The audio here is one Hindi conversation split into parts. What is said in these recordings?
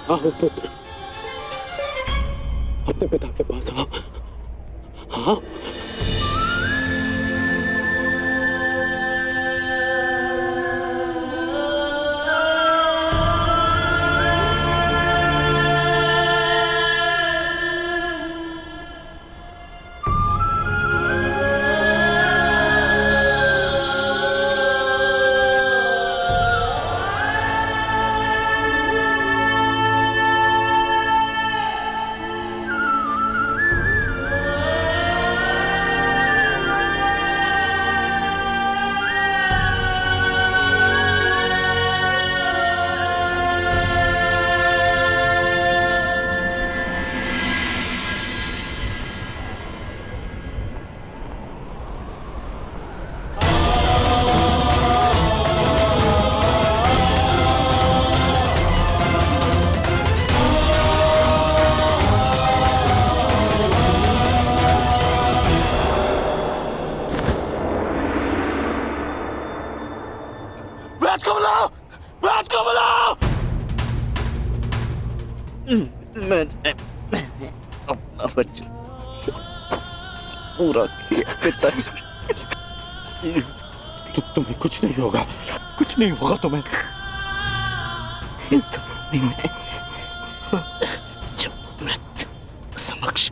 आओ पुत्र, अपने पिता के पास आओ। हाँ, ब्रैड को बुलाओ, ब्रैड को बुलाओ। मैंने अपना बच्चा पूरा किया पिताजी। तुम्हें कुछ नहीं होगा, कुछ नहीं होगा तुम्हें। मैं जब मृत्यु समक्ष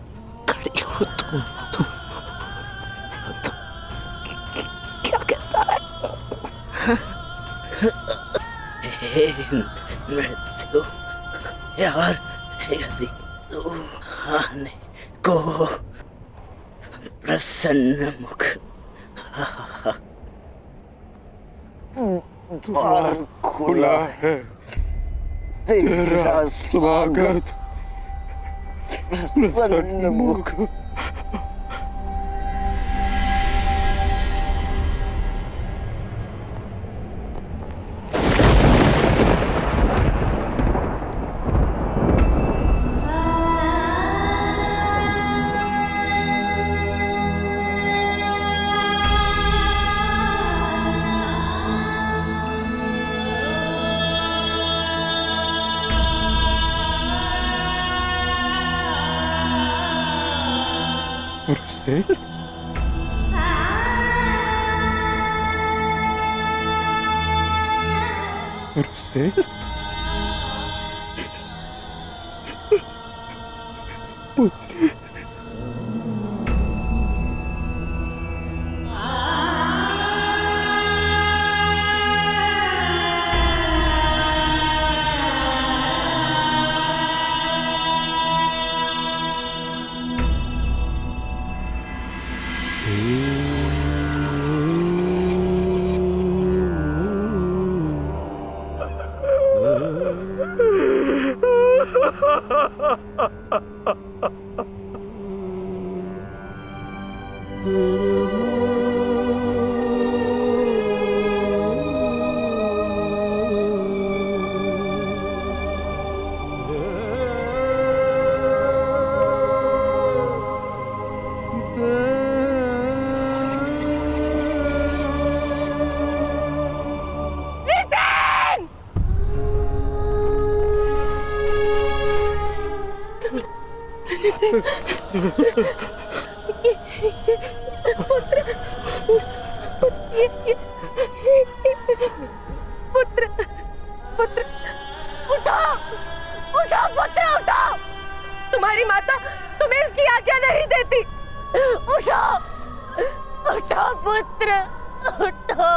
खड़ी हो तो क्या कहता है? हे मृत्यु, यार यदि तू आने को प्रसन्न मुख द्वार खुला है, तेरा स्वागत प्रसन्न मुख। रुस्तेल? रुस्तेल? पुत्री, पुत्र पुत्र उठो उठो पुत्र उठो। तुम्हारी माता तुम्हें इसकी आज्ञा नहीं देती। उठो उठो पुत्र उठो।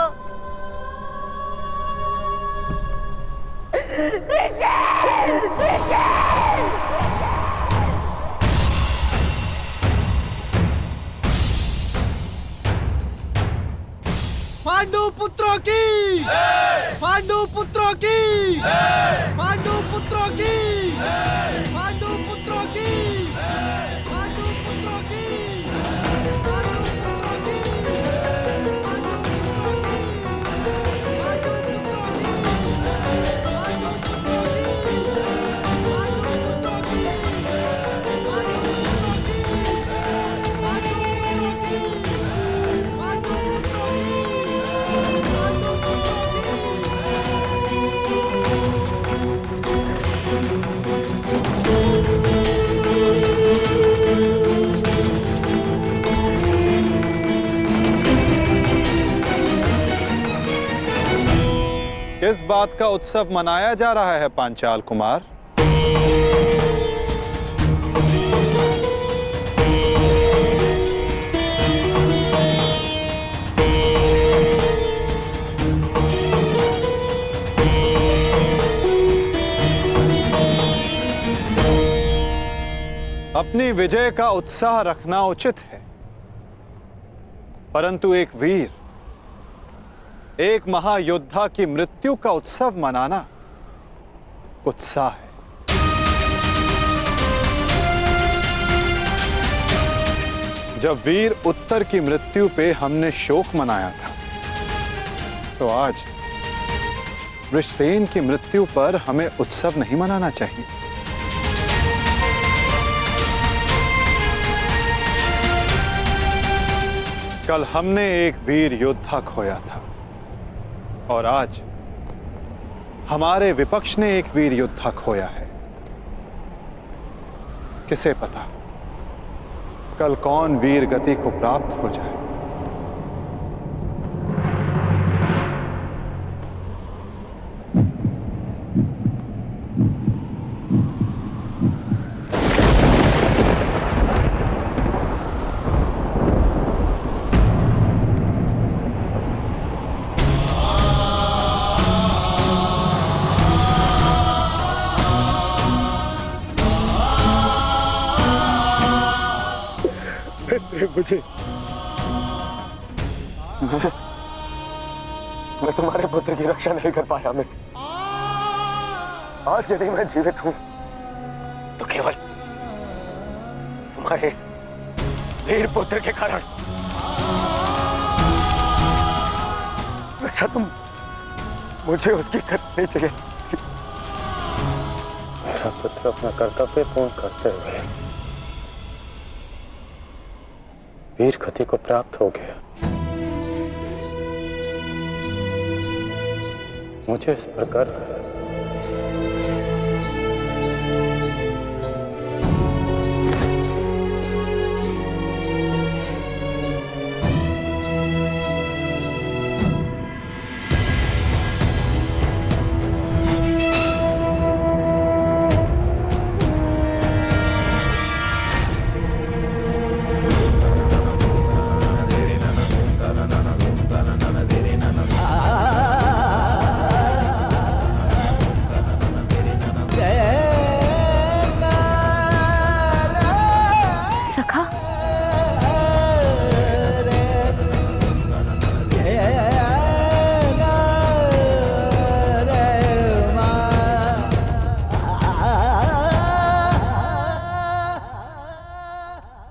पांडु पुत्रों की, पांडु पुत्रों की, पांडु पुत्रों की, पांडु पुत्रों की, पांडु पुत्रों की, बात का उत्सव मनाया जा रहा है पांचाल कुमार? अपनी विजय का उत्साह रखना उचित है, परंतु एक वीर, एक महायोद्धा की मृत्यु का उत्सव मनाना उत्साह है। जब वीर उत्तर की मृत्यु पे हमने शोक मनाया था, तो आज वृषसेन की मृत्यु पर हमें उत्सव नहीं मनाना चाहिए। कल हमने एक वीर योद्धा खोया था और आज हमारे विपक्ष ने एक वीर योद्धा खोया है। किसे पता कल कौन वीर गति को प्राप्त हो जाए। मुझे मैं तुम्हारे पुत्र की रक्षा नहीं कर पाया अमित। आज यदि मैं जीवित हूं तो केवल तुम्हारे इस वीर पुत्र के कारण। रक्षा तुम मुझे उसकी करनी चाहिए। मेरा पुत्र अपना कर्तव्य पूर्ण करते हुए वीर गति को प्राप्त हो गया। मुझे इस पर गर्व है।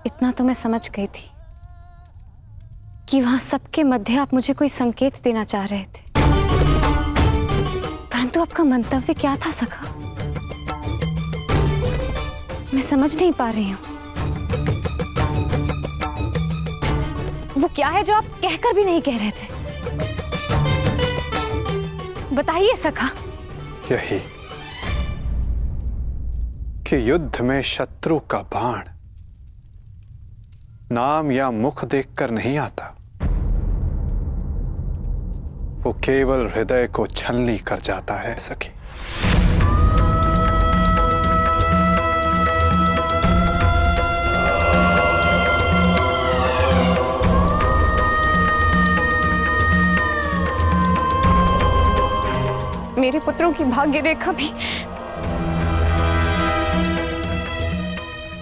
इतना तो मैं समझ गई थी कि वहां सबके मध्य आप मुझे कोई संकेत देना चाह रहे थे, परंतु आपका मंतव्य क्या था सखा? मैं समझ नहीं पा रही हूं। वो क्या है जो आप कहकर भी नहीं कह रहे थे? बताइए सखा। यही कि युद्ध में शत्रु का बाण नाम या मुख देखकर नहीं आता, वो केवल हृदय को छलनी कर जाता है सखी। मेरे पुत्रों की भाग्य रेखा भी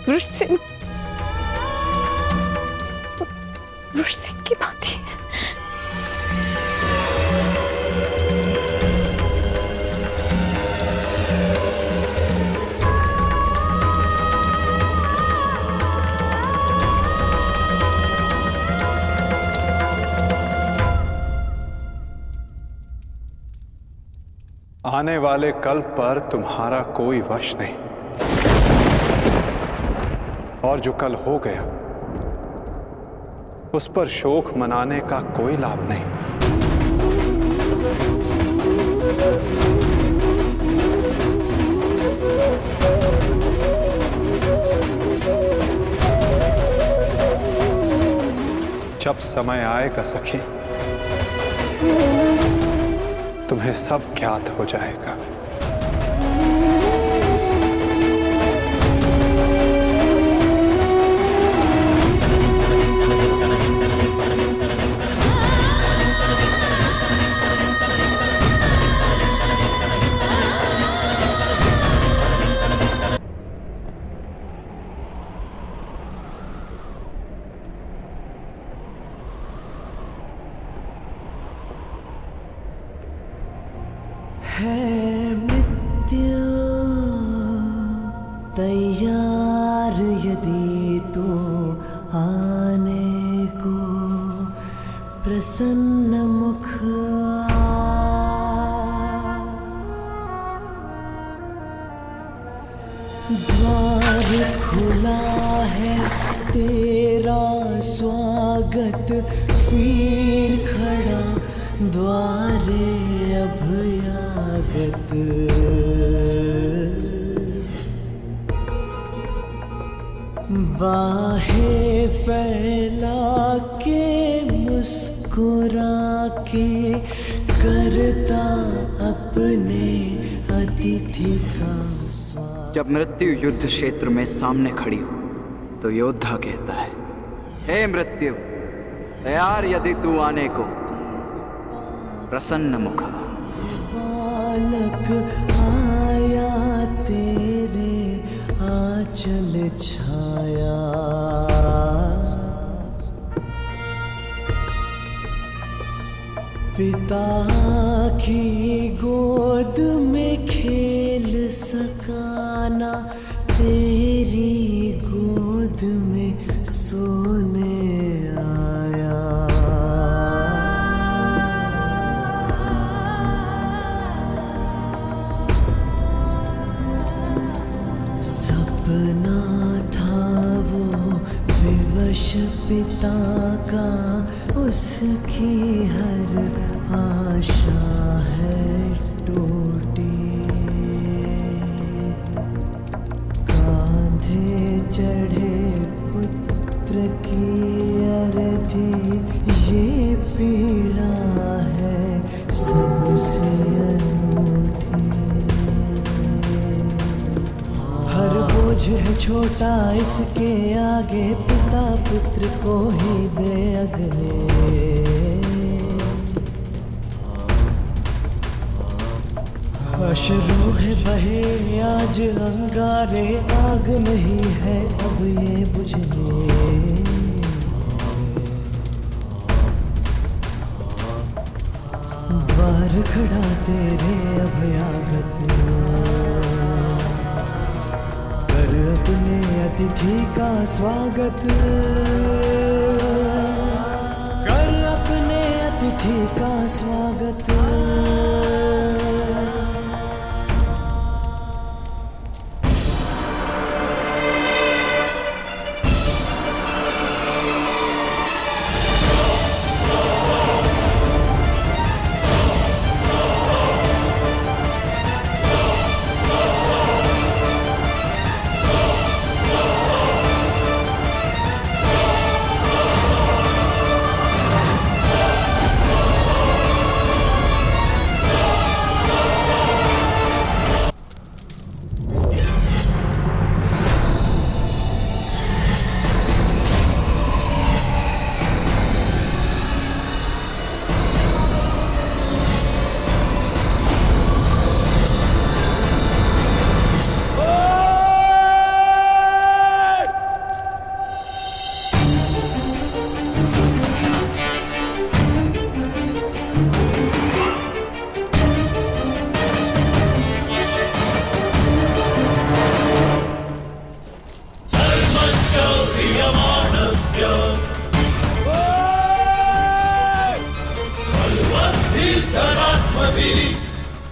वृषसेन की बात है। आने वाले कल पर तुम्हारा कोई वश नहीं, और जो कल हो गया उस पर शोक मनाने का कोई लाभ नहीं। जब समय आएगा सखी, तुम्हें सब ज्ञात हो जाएगा। है मृत्यु तैयार यदि तू आने को प्रसन्न मुख द्वार खुला है तेरा स्वागत वीर खड़ा द्वारे अभयागत बाहें फैला के मुस्कुरा के करता अपने अतिथि का जब मृत्यु युद्ध क्षेत्र में सामने खड़ी हो तो योद्धा कहता है, हे मृत्यु, तैयार यदि तू आने को प्रसन्न मुखा। बालक आया तेरे आंचल छाया पिता की गोद में खेल सकाना तेरी गोद में सोने आया। सपना था वो विवश पिता का उसकी हर आशा है टूटी कांधे चढ़े पुत्र की अर्थी ये पीड़ा है सबसे अनूठी। हर बोझ है छोटा इसके आगे पिता पुत्र को ही दे अगले। अश्रु है बहे आज अंगारे आग नहीं है अब ये बुझने। द्वार खड़ा तेरे अभयागत कर अपने अतिथि का स्वागत कर अपने अतिथि का स्वागत।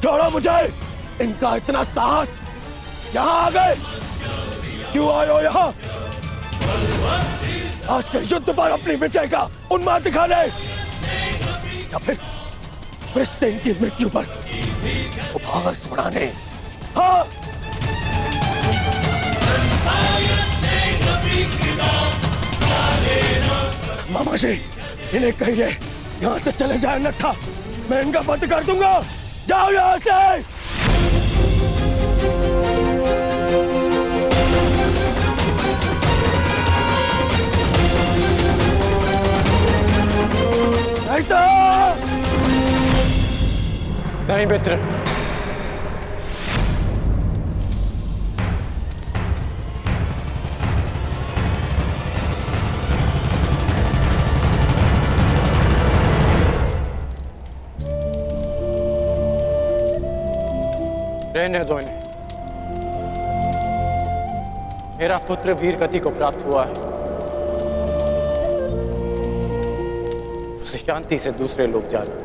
छोड़ो मुझे, इनका इतना साहस, यहाँ आ गए, क्यों आए हो यहाँ? आज के युद्ध पर अपनी विजय का उन्माद दिखाने या फिर वृषसेन की मृत्यु पर उपहास उड़ाने? हाँ, मामा जी, इन्हें कहिए यहाँ से चले जाए अन्यथा मैं इनका बंद कर दूंगा। जाओ यहां से। नहीं तो नहीं मित्र, रहने दो इन्हें। मेरा पुत्र वीर गति को प्राप्त हुआ है, उसे शांति से दूसरे लोग जाना।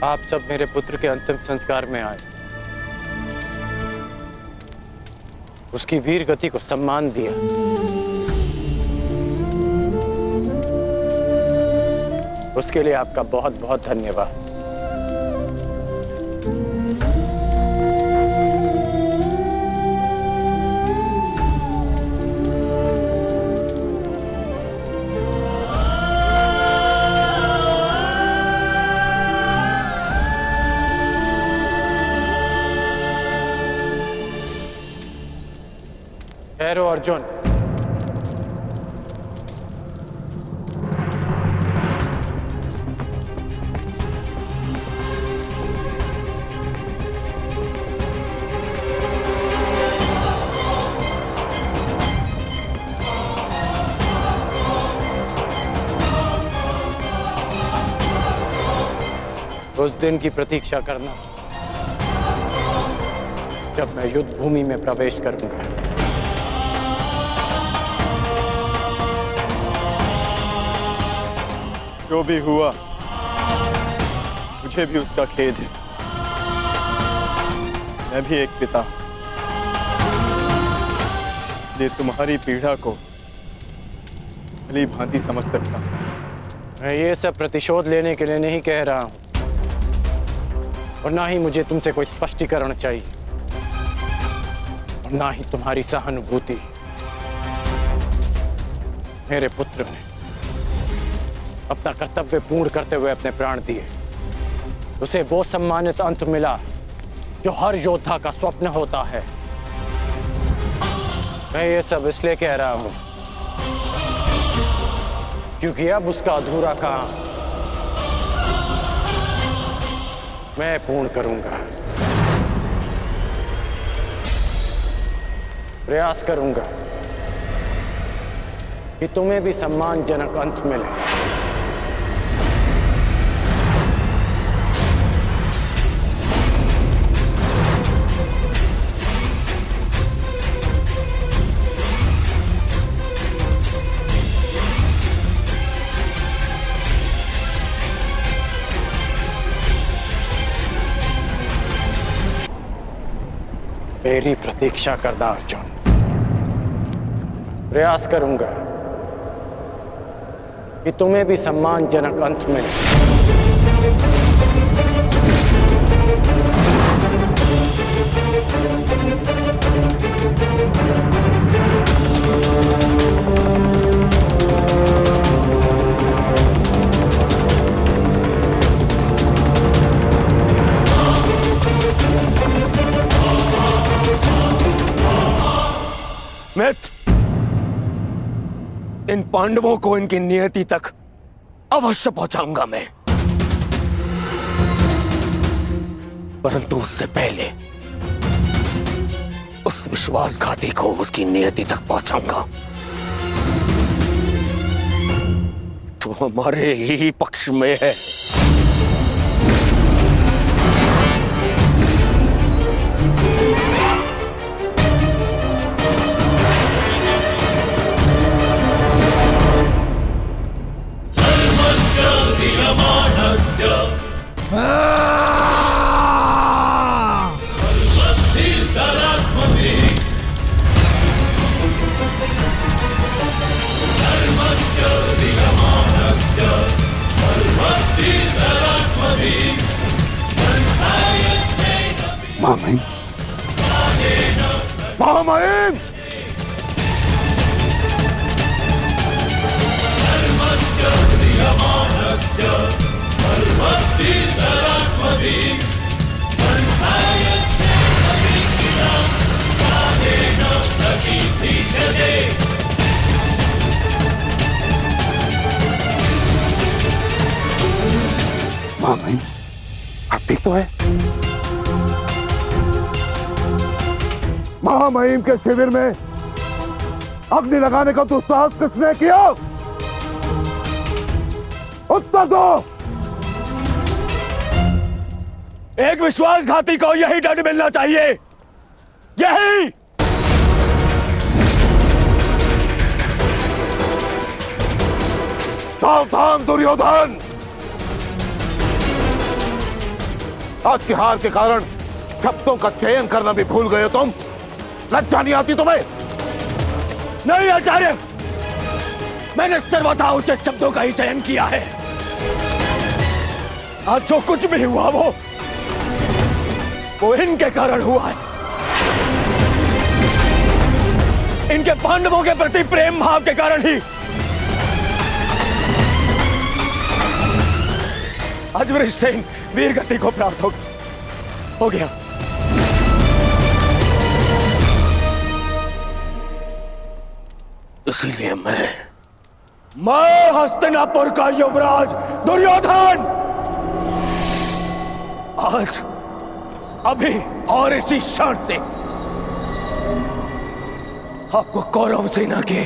आप सब मेरे पुत्र के अंतिम संस्कार में आए, उसकी वीर गति को सम्मान दिया। उसके लिए आपका बहुत बहुत धन्यवाद। ठहरो अर्जुन, उस दिन की प्रतीक्षा करना जब मैं युद्ध भूमि में प्रवेश करूंगा। जो भी हुआ, मुझे भी उसका खेद है। मैं भी एक पिता, इसलिए तुम्हारी पीड़ा को भली भांति समझ सकता हूं। मैं ये सब प्रतिशोध लेने के लिए नहीं कह रहा हूं, और ना ही मुझे तुमसे कोई स्पष्टीकरण चाहिए, और ना ही तुम्हारी सहानुभूति। मेरे पुत्र ने अपना कर्तव्य पूर्ण करते हुए अपने प्राण दिए, उसे वो सम्मानित अंत मिला जो हर योद्धा का स्वप्न होता है। मैं ये सब इसलिए कह रहा हूं क्योंकि अब उसका अधूरा काम मैं पूर्ण करूंगा। प्रयास करूंगा कि तुम्हें भी सम्मानजनक अंत मिले। मेरी प्रतीक्षा करना अर्जुन, प्रयास करूंगा कि तुम्हें भी सम्मानजनक अंत मिले। मित्र, इन पांडवों को इनकी नियति तक अवश्य पहुंचाऊंगा मैं, परंतु उससे पहले उस विश्वासघाती को उसकी नियति तक पहुंचाऊंगा। तो हमारे ही पक्ष में है। Yamana महामहिम, महामहिम! महामहिम, आप ठीक तो है? महामहिम के शिविर में अग्नि लगाने का दुस्साहस किसने किया? उत्तर दो। एक विश्वासघाती को यही दंड मिलना चाहिए, यही। सावधान दुर्योधन, आज की हार के कारण शब्दों का चयन करना भी भूल गए हो तुम। लज्जा नहीं आती तुम्हें? नहीं आचार्य, मैंने सर्वथा उचित शब्दों का ही चयन किया है। आज जो कुछ भी हुआ वो इनके कारण हुआ है। इनके पांडवों के प्रति प्रेम भाव के कारण ही आज वृषसेन वीर गति को प्राप्त हो गया। इसीलिए मैं हस्तिनापुर का युवराज दुर्योधन आज अभी और इसी क्षण से आपको कौरव सेना के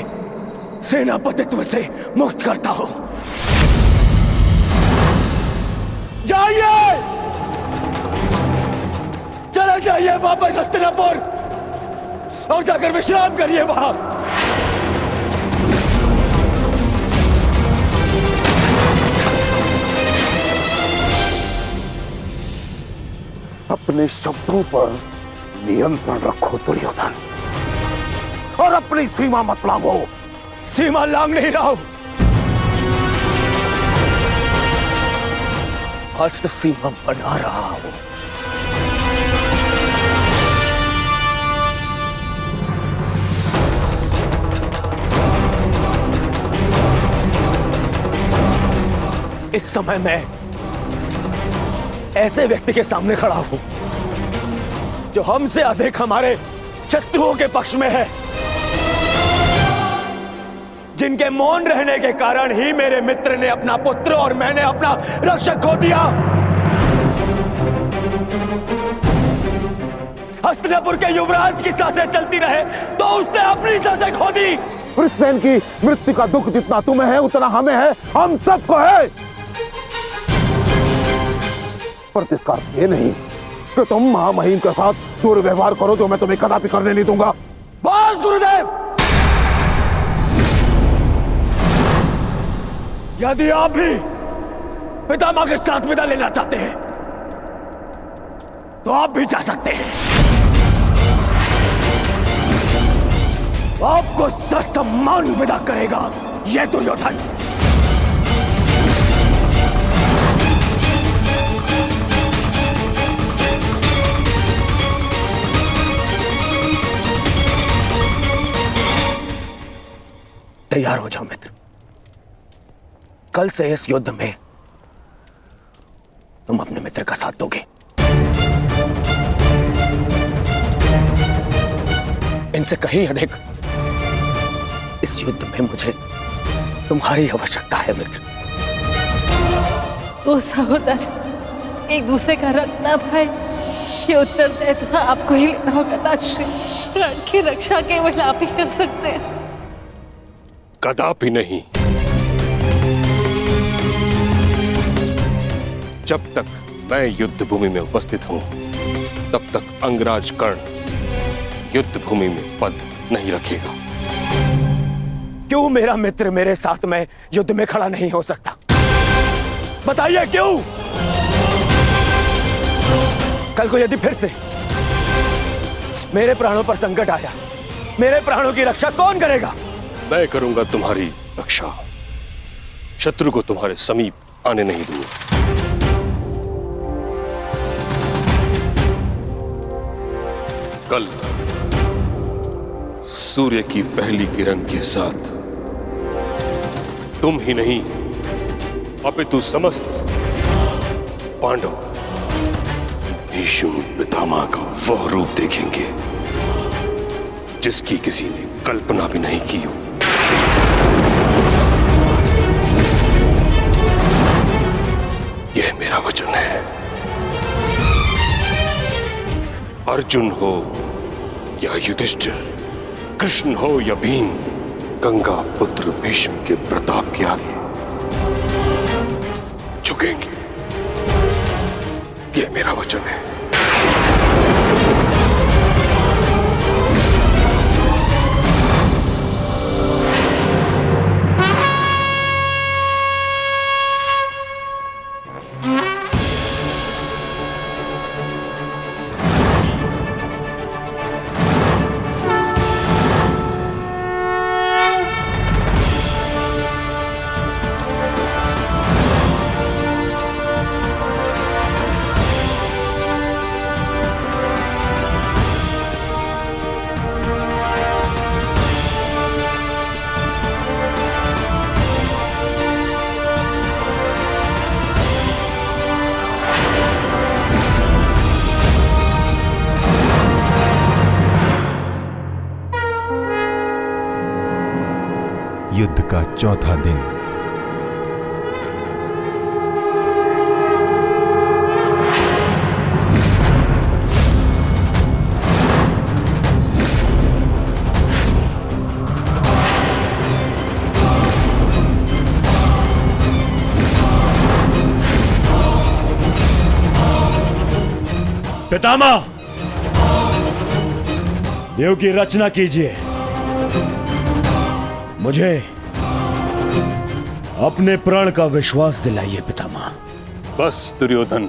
सेनापतित्व से मुक्त करता हूं। जाइए, चले जाइए वापस हस्तिनापुर और जाकर विश्राम करिए वहां। अपने शब्दों पर नियंत्रण रखो दुर्योधन, और अपनी सीमा मत लांघो। सीमा लांघ नहीं रहा हूं, आज तो सीमा बना रहा हूं। इस समय मैं ऐसे व्यक्ति के सामने खड़ा हूं जो हमसे अधिक हमारे शत्रुओं के पक्ष में है, जिनके मौन रहने के कारण ही मेरे मित्र ने अपना पुत्र और मैंने अपना रक्षक खो दिया। हस्तिनापुर के युवराज की सांसें चलती रहे तो उसने अपनी सांसें खो दी। वृषसेन की मृत्यु का दुख जितना तुम्हें है उतना हमें है, हम सबको है। पर इसका अर्थ ये नहीं कि तुम महामहिम के साथ दुर्व्यवहार करो, जो मैं तुम्हें कदापि करने नहीं दूंगा। बस गुरुदेव, यदि आप भी पितामह के साथ विदा लेना चाहते हैं तो आप भी जा सकते हैं। आपको ससम्मान विदा करेगा यह दुर्योधन। तैयार हो जाओ मित्र, कल से इस युद्ध में तुम अपने मित्र का साथ दोगे। इनसे कहीं अधिक इस युद्ध में मुझे तुम्हारी आवश्यकता है मित्र। तो सहोदर एक दूसरे का रक्त न भाई, ये उत्तरदायित्व आपको ही लेना होगा ताश्री। प्राण की रक्षा केवल आप ही कर सकते हैं। कदापि नहीं। जब तक मैं युद्ध भूमि में उपस्थित हूं तब तक अंगराज कर्ण युद्ध भूमि में पद नहीं रखेगा। क्यों मेरा मित्र मेरे साथ में युद्ध में खड़ा नहीं हो सकता? बताइए क्यों? कल को यदि फिर से मेरे प्राणों पर संकट आया, मेरे प्राणों की रक्षा कौन करेगा? मैं करूंगा तुम्हारी रक्षा। शत्रु को तुम्हारे समीप आने नहीं दूंगा। कल सूर्य की पहली किरण के साथ तुम ही नहीं अपितु समस्त पांडव भीष्म पितामह का वह रूप देखेंगे जिसकी किसी ने कल्पना भी नहीं की हो। यह मेरा वचन है। अर्जुन हो या युधिष्ठिर, कृष्ण हो या भीम, गंगा पुत्र भीष्म के प्रताप के आगे झुकेंगे। यह मेरा वचन है। युद्ध का चौथा दिन। पितामह, देव की रचना कीजिए। मुझे अपने प्राण का विश्वास दिलाइए पितामह। बस दुर्योधन,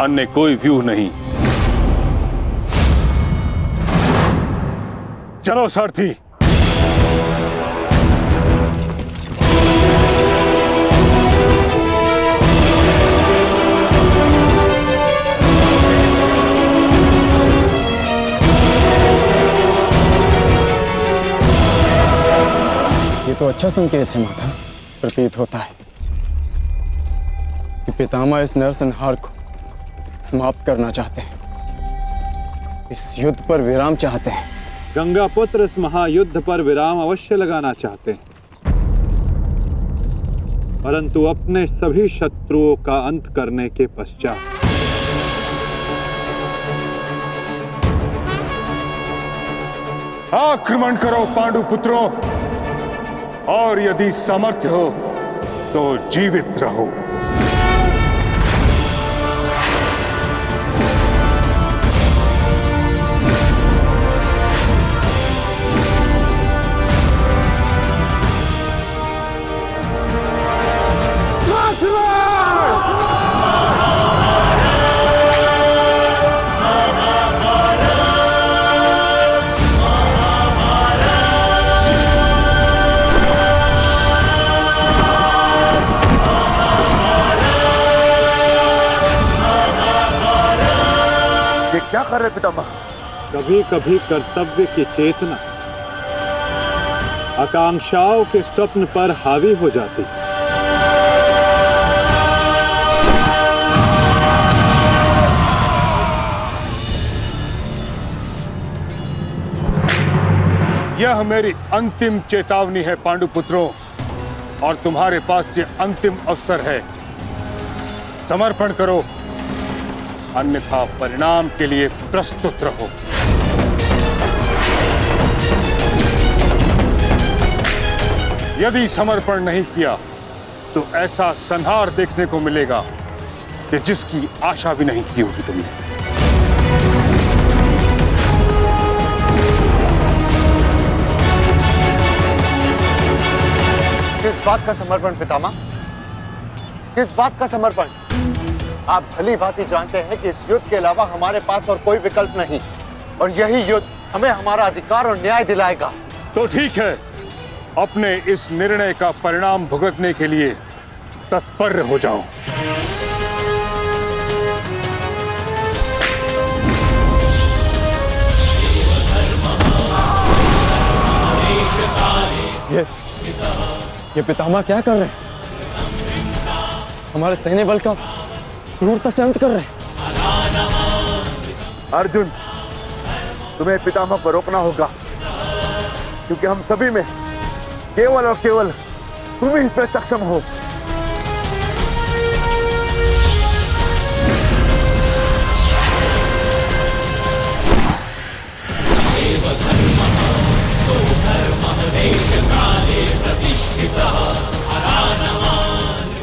अन्य कोई व्यूह नहीं। चलो सारथी। ये तो अच्छा संकेत है माता। प्रतीत होता है कि पितामह इस नरसंहार को समाप्त करना चाहते हैं, इस युद्ध पर विराम चाहते हैं। गंगा पुत्र इस महायुद्ध पर विराम अवश्य लगाना चाहते हैं, परंतु अपने सभी शत्रुओं का अंत करने के पश्चात। आक्रमण करो पांडु पुत्रों, और यदि सामर्थ्य हो तो जीवित रहो। क्या कर रहे पितामह? कभी कभी कर्तव्य की चेतना आकांक्षाओं के स्वप्न पर हावी हो जाती। यह मेरी अंतिम चेतावनी है पांडुपुत्रों, और तुम्हारे पास ये अंतिम अवसर है। समर्पण करो, अन्यथा परिणाम के लिए प्रस्तुत रहो। यदि समर्पण नहीं किया तो ऐसा संहार देखने को मिलेगा कि जिसकी आशा भी नहीं की होगी तुमने। किस बात का समर्पण पितामह? किस बात का समर्पण? आप भली भांति जानते हैं कि इस युद्ध के अलावा हमारे पास और कोई विकल्प नहीं, और यही युद्ध हमें हमारा अधिकार और न्याय दिलाएगा। तो ठीक है, अपने इस निर्णय का परिणाम भुगतने के लिए तत्पर हो जाओ। ये पितामह क्या कर रहे हैं? हमारे सैन्य बल का क्रूरता से अंत कर रहे हैं। अर्जुन, तुम्हें पितामह को रोकना होगा, क्योंकि हम सभी में केवल और केवल तुम ही इसमें सक्षम हो।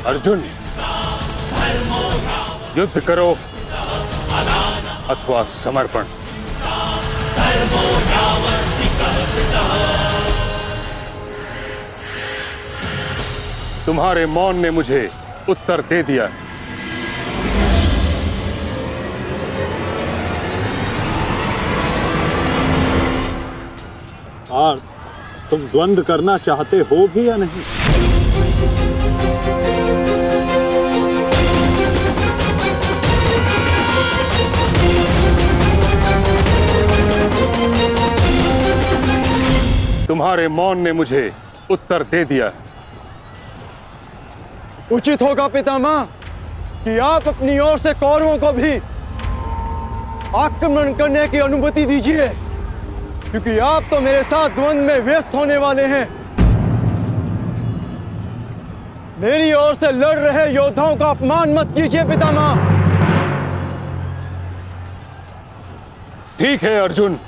अर्जुन, युद्ध करो अथवा समर्पण। तुम्हारे मौन ने मुझे उत्तर दे दिया। और तुम द्वंद्व करना चाहते हो भी या नहीं? तुम्हारे मौन ने मुझे उत्तर दे दिया। उचित होगा पितामह कि आप अपनी ओर से कौरवों को भी आक्रमण करने की अनुमति दीजिए, क्योंकि आप तो मेरे साथ द्वंद्व में व्यस्त होने वाले हैं। मेरी ओर से लड़ रहे योद्धाओं का अपमान मत कीजिए पितामह। ठीक है अर्जुन,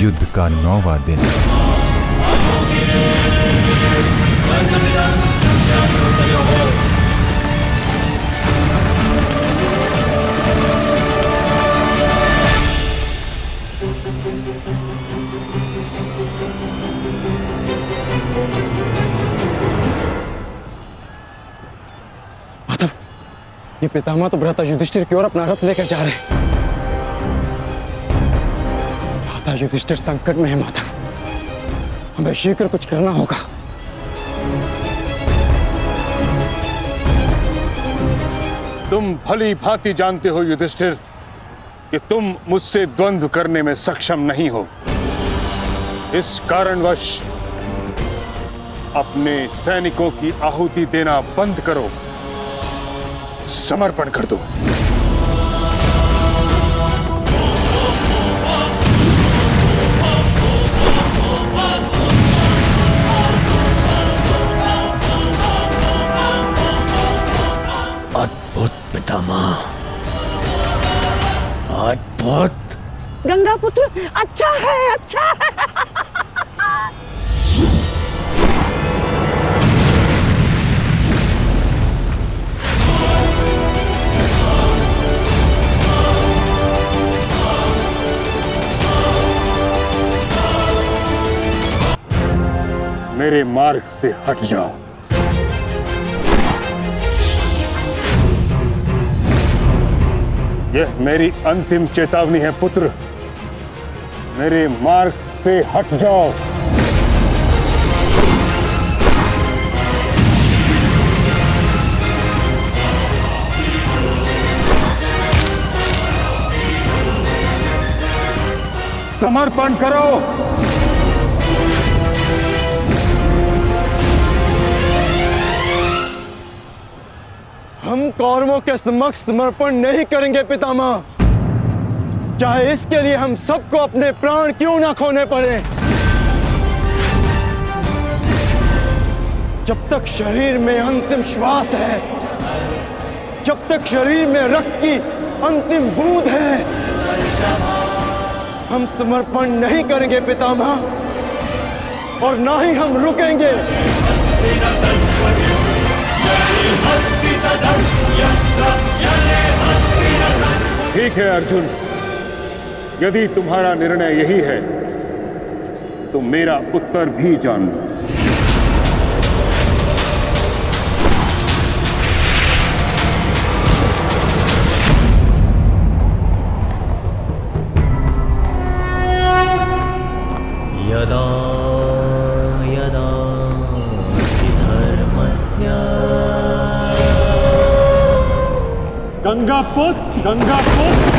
युद्ध का 9वां दिन। माधव, ये पितामह तो भ्राता युधिष्ठिर की ओर अपना रथ लेकर जा रहे हैं। भ्राता युधिष्ठिर संकट में है माधव, हमें शीघ्र कुछ करना होगा। तुम भली भांति जानते हो युधिष्ठिर कि तुम मुझसे द्वंद्व करने में सक्षम नहीं हो। इस कारणवश अपने सैनिकों की आहुति देना बंद करो, समर्पण कर दो। अद्भुत पितामह, अद्भुत। गंगा पुत्र अच्छा है, अच्छा है। मेरे मार्ग से हट जाओ। यह मेरी अंतिम चेतावनी है पुत्र, मेरे मार्ग से हट जाओ। समर्पण करो। हम कौरवों के समक्ष समर्पण नहीं करेंगे पितामह, चाहे इसके लिए हम सबको अपने प्राण क्यों ना खोने पड़े। जब तक शरीर में अंतिम श्वास है, जब तक शरीर में रक्त की अंतिम बूंद है, हम समर्पण नहीं करेंगे पितामह, और ना ही हम रुकेंगे। ठीक है अर्जुन, यदि तुम्हारा निर्णय यही है तो मेरा उत्तर भी जान लो। यदा यदा धर्मस्य गंगापुत्र, गंगापुत्र,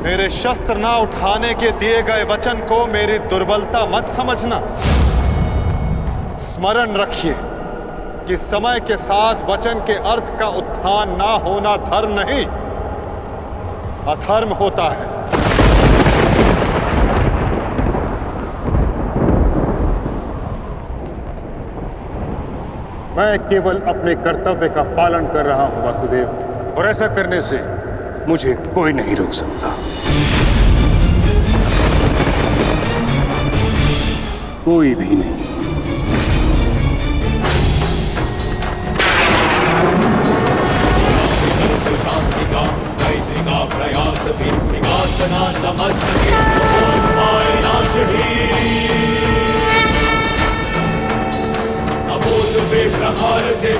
मेरे शस्त्र ना उठाने के दिए गए वचन को मेरी दुर्बलता मत समझना। स्मरण रखिए कि समय के साथ वचन के अर्थ का उत्थान ना होना धर्म नहीं, अधर्म होता है। मैं केवल अपने कर्तव्य का पालन कर रहा हूं वासुदेव, और ऐसा करने से मुझे कोई नहीं रोक सकता। कोई भी नहीं। शांति का मैत्री का प्रयास भी विकास ना समझ सके पाए नाश ही। अबोध पे प्रहार से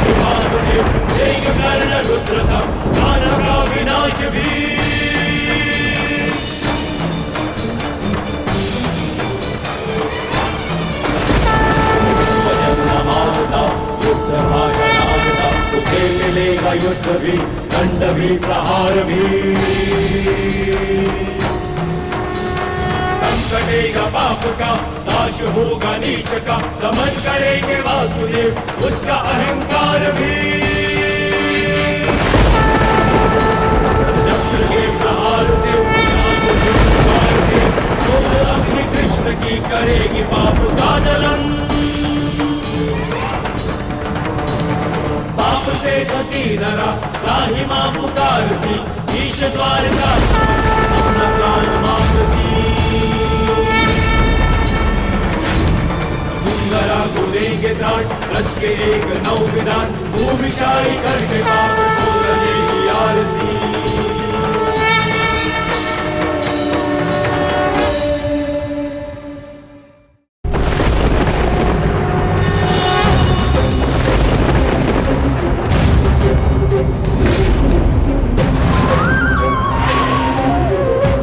विकास दे एक कर्ण रुद्र सब दानव का विनाश भी। युद्ध भाषणागता उसे मिलेगा युद्ध भी, दंड भी, प्रहार भी। दम कटेगा पाप का, नाश होगा नीच का, दमन करेंगे वासुदेव उसका अहंकार भी। चक्र के प्रहार से अग्नि कृष्ण की करेगी पाप का दलन। पाप से धती धरा राही मां पुकारती, ईश द्वार का अपना प्राण मांगती। सुंदरा को देंगे त्राण, रच के एक नौ विधान, भूमिशाई करके पावन को रचेगी आरती।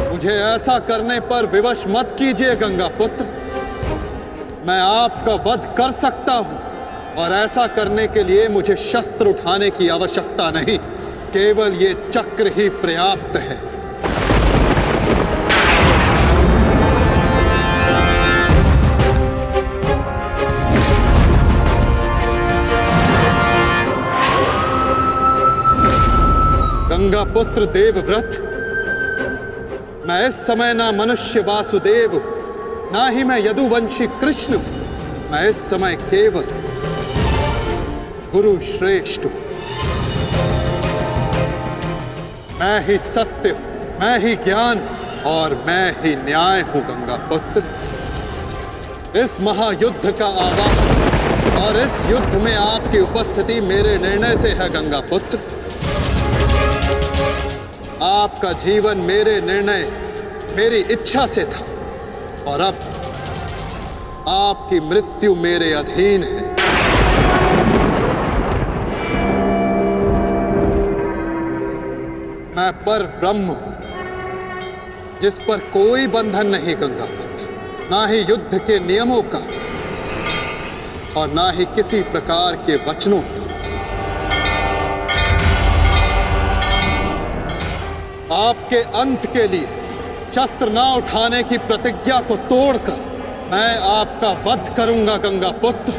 मुझे ऐसा करने पर विवश मत कीजिए गंगा पुत्र। मैं आपका वध कर सकता हूं, और ऐसा करने के लिए मुझे शस्त्र उठाने की आवश्यकता नहीं, केवल ये चक्र ही पर्याप्त है। गंगा पुत्र देवव्रत, मैं इस समय ना मनुष्य वासुदेव हूं, ना ही मैं यदुवंशी कृष्ण हूं। मैं इस समय केवल गुरु श्रेष्ठ हूं। मैं ही सत्य हूं, मैं ही ज्ञान और मैं ही न्याय हूं गंगा पुत्र। इस महायुद्ध का आवाहन और इस युद्ध में आपकी उपस्थिति मेरे निर्णय से है गंगा पुत्र। आपका जीवन मेरे निर्णय, मेरी इच्छा से था, और अब आपकी मृत्यु मेरे अधीन है। मैं पर ब्रह्म हूं, जिस पर कोई बंधन नहीं गंगापुत्र, ना ही युद्ध के नियमों का और ना ही किसी प्रकार के वचनों का। आपके अंत के लिए शस्त्र ना उठाने की प्रतिज्ञा को तोड़कर मैं आपका वध करूंगा गंगापुत्र।